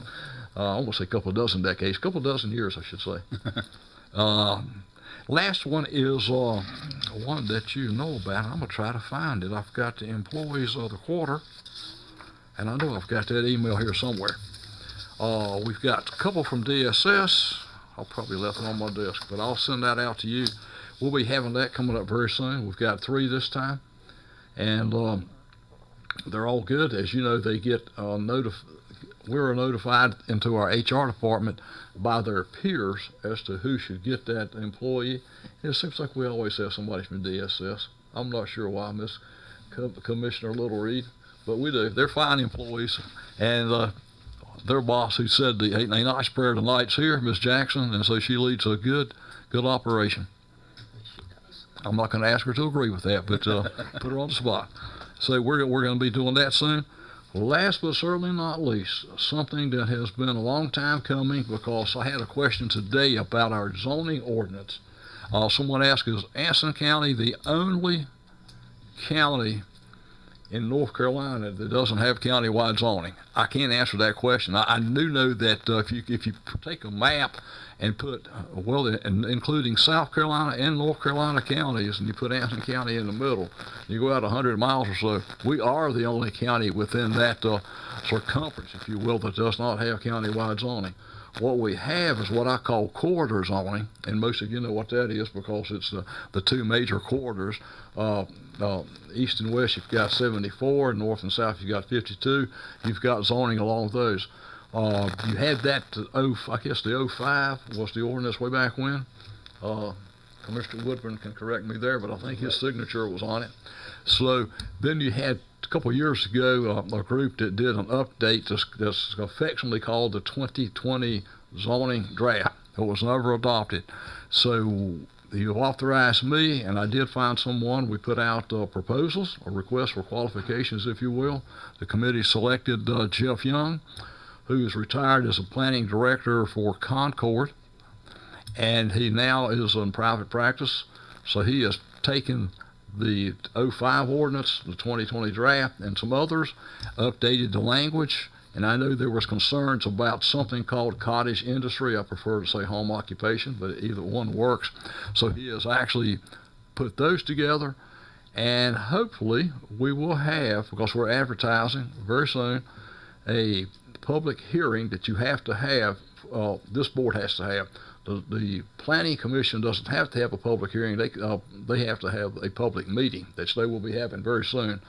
I almost say couple dozen decades, couple dozen years, I should say. Last one is one that you know about. I'm going to try to find it. I've got the employees of the quarter, and I know I've got that email here somewhere. We've got a couple from DSS. I'll probably left it on my desk, but I'll send that out to you. We'll be having that coming up very soon. We've got 3 this time, and they're all good. As you know, they get we're notified into our HR department by their peers as to who should get that employee. And it seems like we always have somebody from DSS. I'm not sure why, Miss Commissioner Little Reed, but we do. They're fine employees, and their boss, who said a nice prayer tonight's here, Miss Jackson, and so she leads a good operation. I'm not going to ask her to agree with that, but put her on the spot. So we're going to be doing that soon. Last but certainly not least, something that has been a long time coming, because I had a question today about our zoning ordinance. Someone asked, is Anson County the only county in North Carolina that doesn't have countywide zoning? I can't answer that question. I do know that if you take a map and put, including South Carolina and North Carolina counties, and you put Anson County in the middle, you go out 100 miles or so, we are the only county within that circumference, if you will, that does not have countywide zoning. What we have is what I call corridor zoning, and most of you know what that is, because it's the 2 major corridors. East and west, you've got 74, north and south, you've got 52. You've got zoning along those. You had that, I guess the 05 was the ordinance way back when. Commissioner Woodburn can correct me there, but I think his signature was on it. So then you had, a couple of years ago, a group that did an update that's affectionately called the 2020 zoning draft. It was never adopted. So You authorized me, and I did find someone. We put out proposals, or requests for qualifications, if you will. The committee selected Jeff Young, who is retired as a planning director for Concord, and he now is in private practice. So he has taken the 05 ordinance, the 2020 draft, and some others, updated the language. And I know there was concerns about something called cottage industry. I prefer to say home occupation, but either one works. So he has actually put those together, and hopefully we will have, because we're advertising very soon, a public hearing that you have to have, this board has to have. The Planning Commission doesn't have to have a public hearing. They have to have a public meeting that they will be having very soon.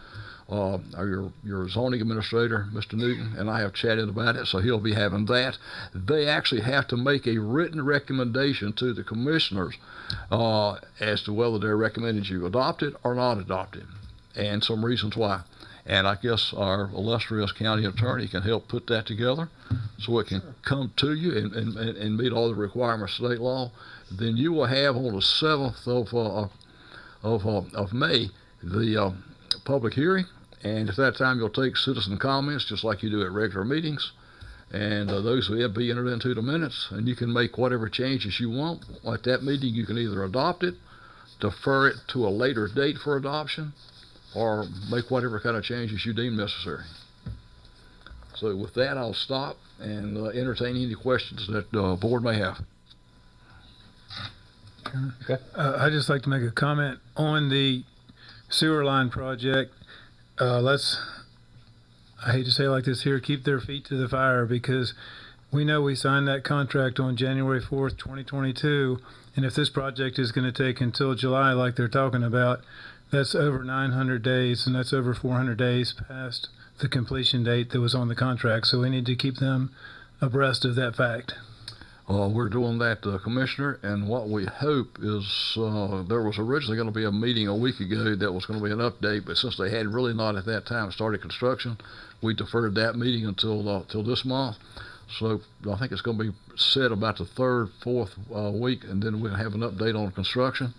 Your zoning administrator, Mr. Newton, and I have chatted about it, so he'll be having that. They actually have to make a written recommendation to the commissioners as to whether they're recommending you adopt it or not adopt it, and some reasons why. And I guess our illustrious county attorney can help put that together so it can come to you and meet all the requirements of state law. Then you will have on the 7th of May the public hearing, and at that time you'll take citizen comments just like you do at regular meetings, and those will be entered into the minutes, and you can make whatever changes you want. At that meeting you can either adopt it, defer it to a later date for adoption, or make whatever kind of changes you deem necessary. So with that, I'll stop and entertain any questions that the board may have. Okay. I'd just like to make a comment on the sewer line project. I hate to say it like this here, keep their feet to the fire, because we know we signed that contract on January 4th, 2022, and if this project is going to take until July like they're talking about, that's over 900 days, and that's over 400 days past the completion date that was on the contract. So we need to keep them abreast of that fact. We're doing that, Commissioner, and what we hope is there was originally going to be a meeting a week ago that was going to be an update, but since they had really not at that time started construction, we deferred that meeting until this month. So I think it's going to be set about the 3rd, 4th week, and then we'll have an update on construction.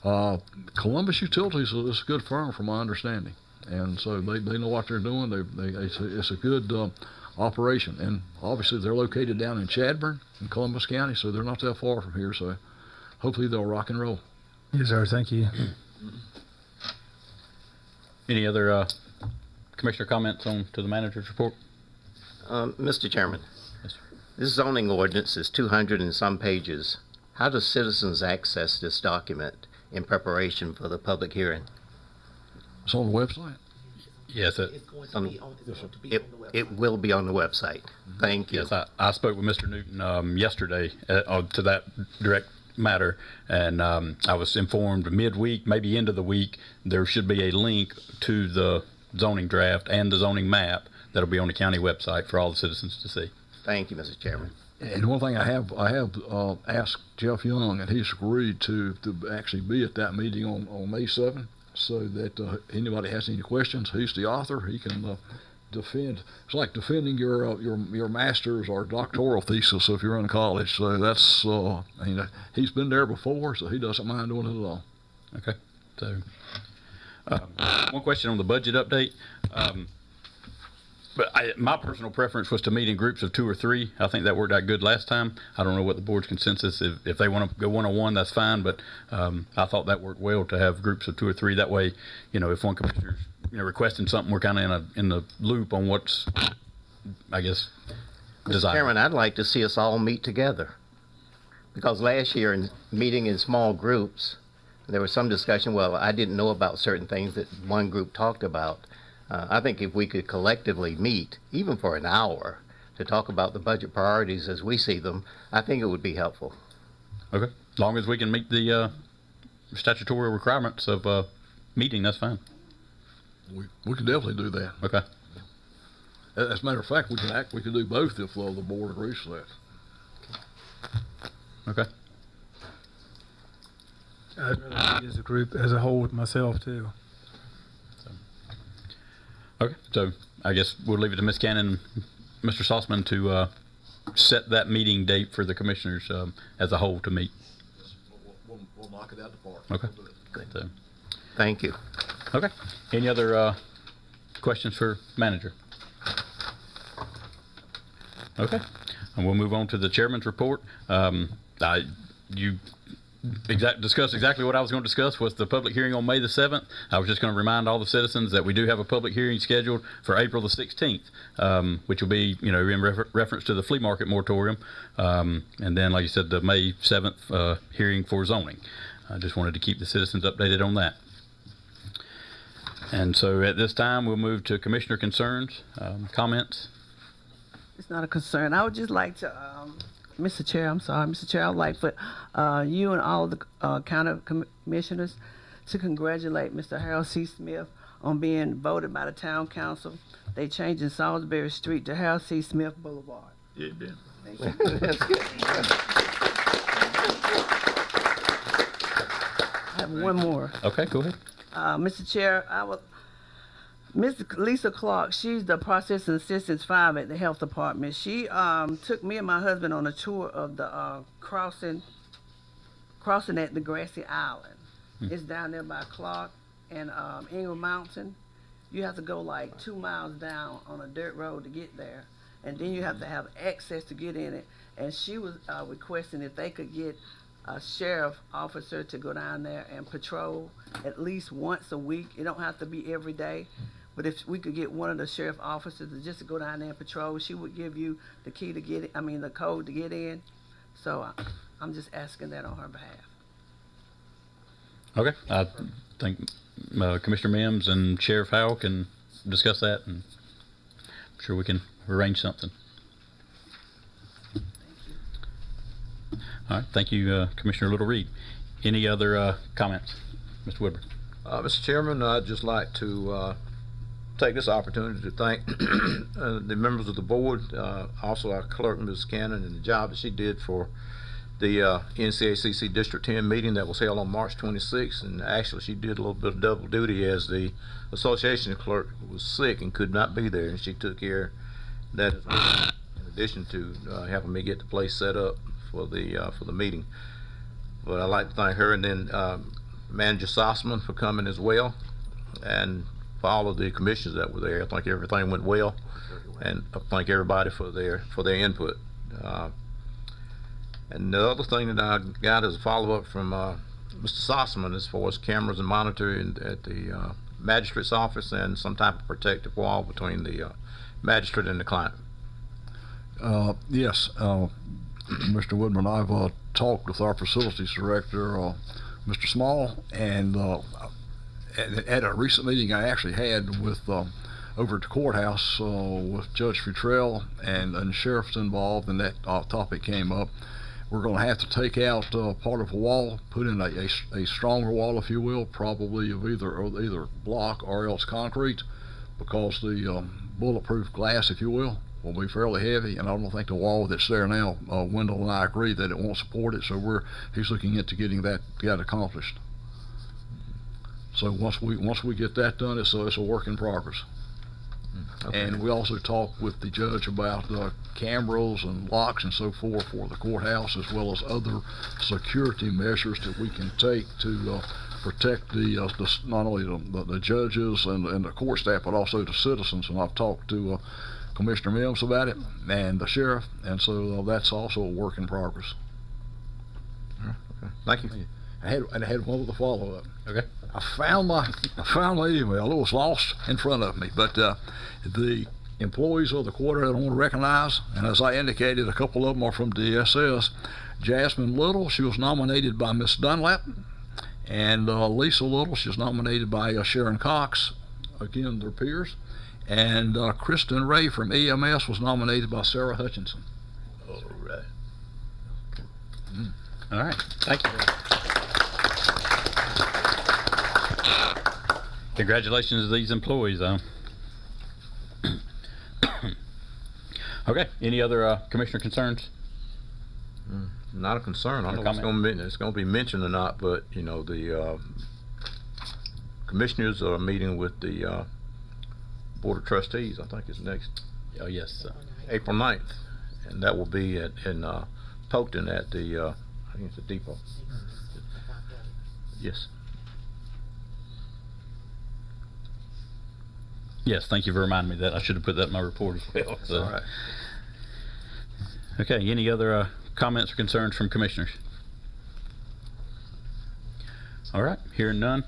Columbus Utilities is a good firm from my understanding, and so they know what they're doing. It's a good operation, and obviously they're located down in Chadbourne in Columbus County, so they're not that far from here, so hopefully they'll rock and roll. Yes, sir. Thank you. Any other commissioner comments to the manager's report? Mr. Chairman, Yes, sir. this zoning ordinance is 200 and some pages. How do citizens access this document in preparation for the public hearing? It's on the website. Yes, It will be on the website. Thank you. yes. I spoke with Mr. Newton yesterday to that direct matter, and I was informed midweek, maybe end of the week, there should be a link to the zoning draft and the zoning map that'll be on the county website for all the citizens to see. Thank you, Mr. Chairman. And one thing I have asked Jeff Young, and he's agreed to actually be at that meeting on May 7th, so that anybody has any questions, he's the author. He can defend. It's like defending your master's or doctoral thesis if you're in college. So that's he's been there before, so he doesn't mind doing it at all. Okay. So one question on the budget update. But my personal preference was to meet in groups of 2 or 3. I think that worked out good last time. I don't know what the board's consensus is. If they want to go one-on-one, that's fine. But I thought that worked well to have groups of 2 or 3. That way, if one commissioner's requesting something, we're kind of in the loop on what's, I guess, desired. Mr. Chairman, I'd like to see us all meet together, because last year in meeting in small groups, there was some discussion. Well, I didn't know about certain things that one group talked about. I think if we could collectively meet, even for an hour, to talk about the budget priorities as we see them, I think it would be helpful. Okay. As long as we can meet the statutory requirements of meeting, that's fine. We can definitely do that. Okay. As a matter of fact, we can do both if the board agrees to that. Okay. I'd rather meet as a group, as a whole, with myself too. Okay, so I guess we'll leave it to Ms. Cannon, Mr. Saltzman to set that meeting date for the commissioners as a whole to meet. We'll we'll knock it out of the park. Okay. We'll do it. Good. So, Thank you. okay. Any other questions for manager? Okay. And we'll move on to the chairman's report. You discussed exactly what I was going to discuss was the public hearing on May the 7th. I was just going to remind all the citizens that we do have a public hearing scheduled for April the 16th, which will be, in reference to the flea market moratorium. And then, like you said, the May 7th hearing for zoning. I just wanted to keep the citizens updated on that. And so at this time, we'll move to commissioner concerns, comments. It's not a concern. I would just like to, Mr. Chair, I would like for you and all the county commissioners to congratulate Mr. Harold C. Smith on being voted by the town council. They changing Salisbury Street to Harold C. Smith Boulevard. Yeah, it did. Thank you. That's good. I have one more. Okay, go ahead. Mr. Chair, Ms. Lisa Clark, she's the processing assistant 5 at the health department. She took me and my husband on a tour of the crossing at the Grassy Island. It's down there by Clark and Ingram Mountain. You have to go like 2 miles down on a dirt road to get there, and then you have to have access to get in it. And she was requesting if they could get a sheriff officer to go down there and patrol at least once a week. It don't have to be every day. But if we could get one of the sheriff officers to just go down there and patrol, she would give you the key to get it, the code to get in. So I'm just asking that on her behalf. Okay. I think Commissioner Mims and Sheriff Howell can discuss that, and I'm sure we can arrange something. All right. Thank you, Commissioner Little Reed. Any other comments? Mr. Woodward. Mr. Chairman, I'd just like to take this opportunity to thank the members of the board, also our clerk, Ms. Cannon, and the job that she did for the NCACC District 10 meeting that was held on March 26th. And actually, she did a little bit of double duty as the association clerk was sick and could not be there, and she took care of that as well, in addition to helping me get the place set up for the meeting. But I'd like to thank her, and then Manager Sossman for coming as well, and for all of the commissioners that were there. I think everything went well, and I thank everybody for their input. And the other thing that I got is a follow-up from Mr. Sossman as far as cameras and monitoring at the magistrate's office and some type of protective wall between the magistrate and the client. Yes, Mr. Woodman, I've talked with our facilities director, Mr. Small, and at a recent meeting I actually had with over at the courthouse with Judge Futrell and sheriffs involved, and that topic came up. We're going to have to take out part of a wall, put in a stronger wall, if you will, probably of either block or else concrete, because the bulletproof glass, if you will be fairly heavy, and I don't think the wall that's there now, Wendell and I agree that it won't support it, so he's looking into getting that accomplished. So once we get that done, it's a work in progress. Okay. And we also talked with the judge about cameras and locks and so forth for the courthouse, as well as other security measures that we can take to protect not only the judges and the court staff, but also the citizens. And I've talked to Commissioner Mims about it and the sheriff, and so that's also a work in progress. Okay. Thank you. I had one other follow-up. Okay. I found my email. It was lost in front of me, but the employees of the quarter that I want to recognize, and as I indicated, a couple of them are from DSS. Jasmine Little, she was nominated by Miss Dunlap, and Lisa Little, she was nominated by Sharon Cox, again their peers, and Kristen Ray from EMS was nominated by Sarah Hutchinson. All right. All right. Thank you. Congratulations to these employees, Okay. Any other commissioner concerns? Not a concern. I don't know if it's going to be mentioned or not, but the commissioners are meeting with the Board of Trustees. I think it's next. Oh yes. April 9th, and that will be in Polkton at the I think it's the depot. Yes. Yes, thank you for reminding me that. I should have put that in my report as well. So. All right. Okay, any other comments or concerns from commissioners? All right, hearing none.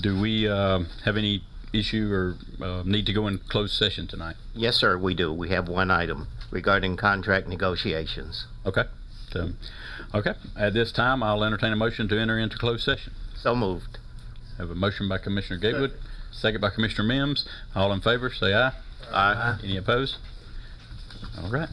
Do we have any issue or need to go in closed session tonight? Yes, sir, we do. We have one item regarding contract negotiations. Okay. So, okay, at this time, I'll entertain a motion to enter into closed session. So moved. Have a motion by Commissioner Gatewood, second by Commissioner Mims. All in favor, say aye. Aye. Any opposed? All right.